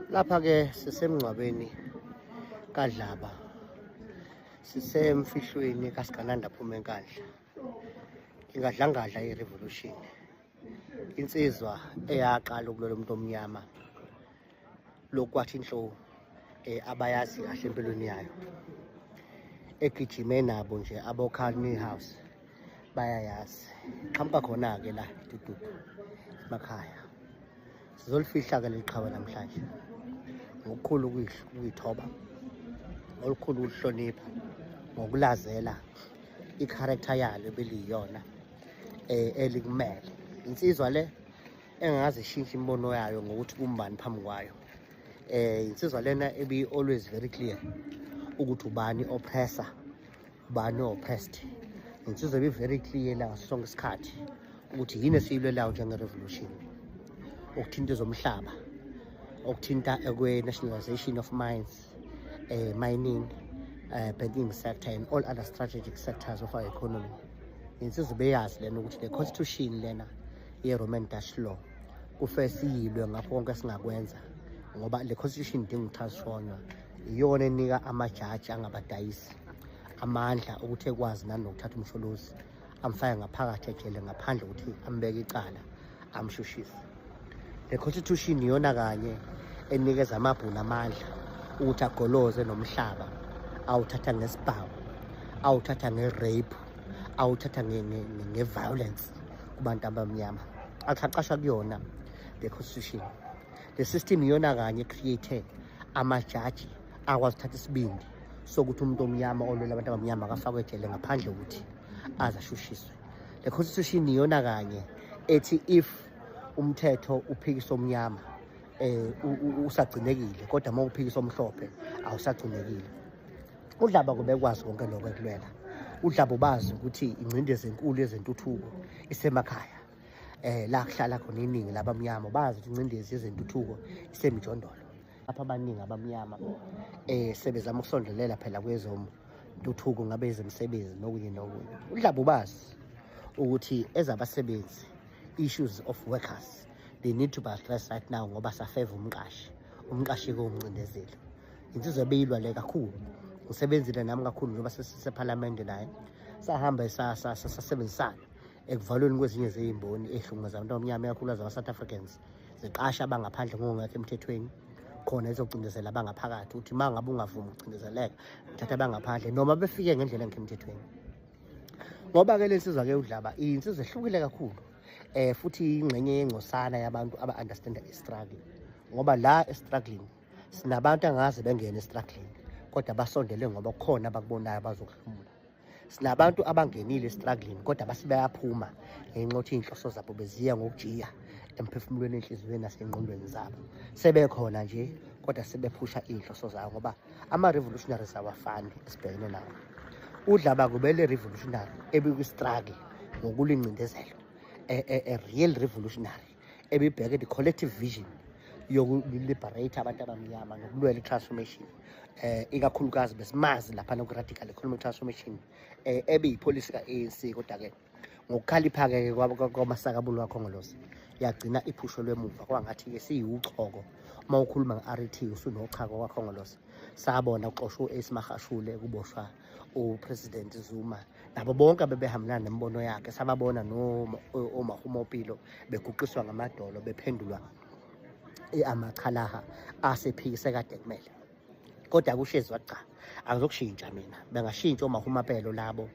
Lapha ke sisemngcwabeni kaDlaba, sisemfihlweni kaSigananda Phumenkandla, ingadlangadla ye-revolution, insizwa eyaqala ukulwela umuntu omnyama, lokwathi inhlo abayazi kahle empilweni yayo, egijime nabo nje abo-Carney House bayayazi. Qhamuka khona-ke la Dududu emakhaya. Sizolifihla-ke leli qhawe namhlanje ngokukhulu ukuyithoba, olukhulu ukuhlonipha, ngokulazela i-character yalo ebeliyiyona elikumele. Insizwa le engazishintsha imbono yayo ngokuthi kumbani phambi kwayo. Insizwa lena always very clear ukuthi ubani oppressor, ubani oppressed. Insizwa very clear la ngaso sonke isikhathi ukuthi yini esiyilwelayo njenge-revolution, ukuthinta ezomhlaba, ukuthinta kwe-nationalization of mines, mining, banking sector and all other strategic sectors of our economy. Insizwa beyazi lena ukuthi le constitution lena ye-Roman Dutch law kufanele siyilwe ngakho konke singakwenza, ngoba le constitution idinga ukuthashonwa, iyona enika amajaji angabadayisi amandla ukuthi ekwazi nanokuthatha umsholozi amfake ngaphakathi ejele ngaphandle ukuthi ambeke icala amshushise. Le constitution iyona kanye enikeza amabhunu amandla ukuthi agoloze nomhlaba, awuthatha ngesibhawu, awuthatha nge-rape, awuthatha nge-violence kubantu abamnyama. Aqhaqasha kuyona le constitution. Le system iyona kanye create amajaji akwazi ukuthatha isibindi sokuthi umuntu omnyama olwela abantu abamnyama akafakwe ejele ngaphandle ukuthi azashushiswe. Le constitution iyona kanye ethi if umthetho uphikisa omnyama usagcinekile, kodwa uma uphikisa omhlophe awusagcinekile. uDlaba kubekwazi konke lokho ekulwela. uDlaba ubazi ukuthi ingcindezi enkulu yezentuthuko isemakhaya, la kuhlala khona iningi labamnyama, bazi ukuthi ingcindezi yezentuthuko isemijondolo. Lapha abaningi abamnyama sebezama ukusondelela phela kwezomtuthuko, ngabe ezemsebenzi nokunye nokunye. uDlaba ubazi ukuthi ezabasebenzi, issues of workers, they need to be addressed right now ngoba safeva umqashi komncindezeli. Insizwa ebeyilwa le kakhulu, ngisebenzile nami kakhulu njengoba sesisephalamende naye, sahamba sasebenzisana ekuvalweni kwezinye zezimboni ehlungaza abantu abamnyama, ikakhulukazi aba-South Africans, ziqasha abangaphandle ngokungekho emthethweni, khona ezocindezela abangaphakathi ukuthi uma ngabe ungavumi ukucindezeleka uthatha abangaphandle noma befike ngendlela engekho emthethweni. Ngoba-ke le nsizwa-ke uDlaba insizwa ehlukile kakhulu, futhi ingxenye yengcosana yabantu aba-understanda i-struggle, ngoba la e-struggling sinabantu angaze bengene e-struggling kodwa basondele ngoba kukhona abakubonayo bazokuhlomula. Sinabantu abangenile e-struggling kodwa basebeyaphuma ngenxa yokuthi iy'nhloso zabo beziya ngokujiya emphefumulweni, enhliziyweni nasey'ngqondweni zabo. Sebekhona nje kodwa sebephusha iy'nhloso zabo ngoba ama-revolutionaries awafani esibhekene nawo. uDlaba kubele revolutionary ebikwi-struggle ngokulingcindezelo, a real revolutionary ebibheke the collective vision yoku-liberate abantu abamnyama nokulwela i-transformation, ikakhulukazi besimazi laphana ku-radical economic transformation ebeyipolisi ka-ANC. Kodwa-ke ngokukhalipha-ke kwamasakabulu wakhongolose yagcina iphusho lwemuva, kwangathi-ke siyiwuchoko. Uma ukhuluma nge-RET usunochako kwakhongolose. Sabona kuxoshwa u-Ace Magashule, kuboshwa uPresident Zuma, nabo bonke abebehambelana nembono yakhe. Sababona oMahuma Opilo beguqiswa ngamadolo, bephendulwa amachalaha asephikise kade kumele. Kodwa kushezi wathi cha, angizokushintsha mina. Bengashintsha oMahuma Pelo labo,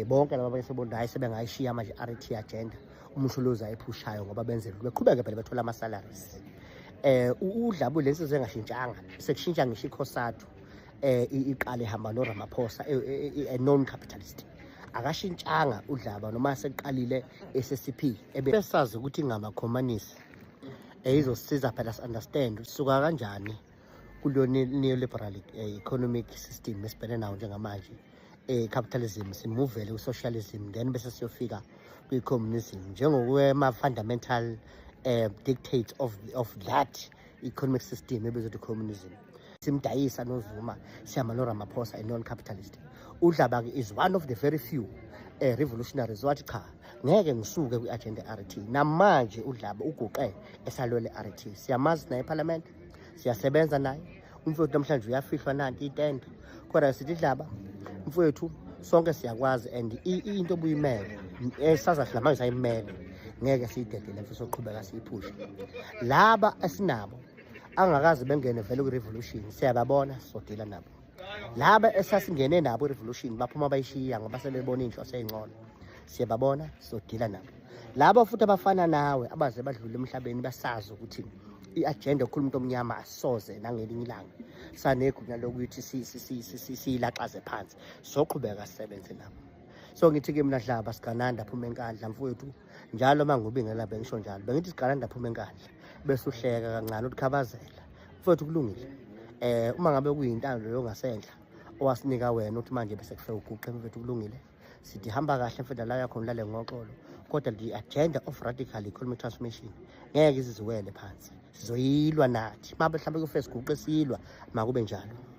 bonke laba bayesebona hayi sebengayishiya manje i-RET agenda, umshuluzi ayiphushayo ngoba benzele beqhubeke phela bethola ama-salaries. uDlaba lensizwe engashintshanga, sekushintsha ngisho ikhosathu iqale ihamba noRamaphosa, a non-capitalist. Akashintshanga uDlaba noma seqalile SSP, ebesazi ukuthi ngama-communist izosisiza phela si-understand sisuka kanjani kulo neoliberal economic system esibhekene nawo njengamanje, capitalism simuvele ku-socialism, then bese siyofika kwi-communism njengokwema-fundamental dictates of that economic system ebizwa ukuthi communism. Simdayisa noZuma, sihamba noRamaphosa, a non-capitalist. uDlaba-ke is one of the very few revolutionaries wathi cha, ngeke ngisuke kwi-agenda ye-RET. Namanje uDlaba uguqe esalwele i-RET. Siyamazi naye eParliament, siyasebenza naye. Umfowethu namhlanje uyafihlwa nanti itende, kodwa sithi Dlaba mfowethu sonke siyakwazi, and into obuyimele esaza silamanje sayimele, ngeke siyidedele futhi soqhubeka siyiphushe. Laba esinabo angakazi bengene vele ku-revolution siyababona, sodila nabo. Laba esasingene nabo i-revolution baphuma bayishiya ngoba sebebona inhloso ey'ngcono, siyababona, sodila nabo. Laba futhi abafana nawe abaze badlule emhlabeni basazi ukuthi i-agenda yokukhuluma umuntu omnyama asoze nangelinye ilanga sanegunya lokuthi siyilaxaze phansi, soqhubeka sisebenze nabo. So ngithi-ke mina Dlaba sigananda aphuma enkandla mfowethu, njalo uma ngubingelela bengisho njalo bengithi sigananda aphuma enkandla bese uhleka kancane uthikhabazela mfowethu kulungile. Uma ngabe kuyintando yongasenhla owasinika wena uthi manje bese kufika uguqe mfowethu kulungile, sithi hamba kahle mfethu la yakho ngilale ngoxolo, kodwa the agenda of radical economic transformation ngeke iziziwele phansi, sizoyilwa nathi. Uma mhlawumbe ku-Facebook esiyilwa makube njalo.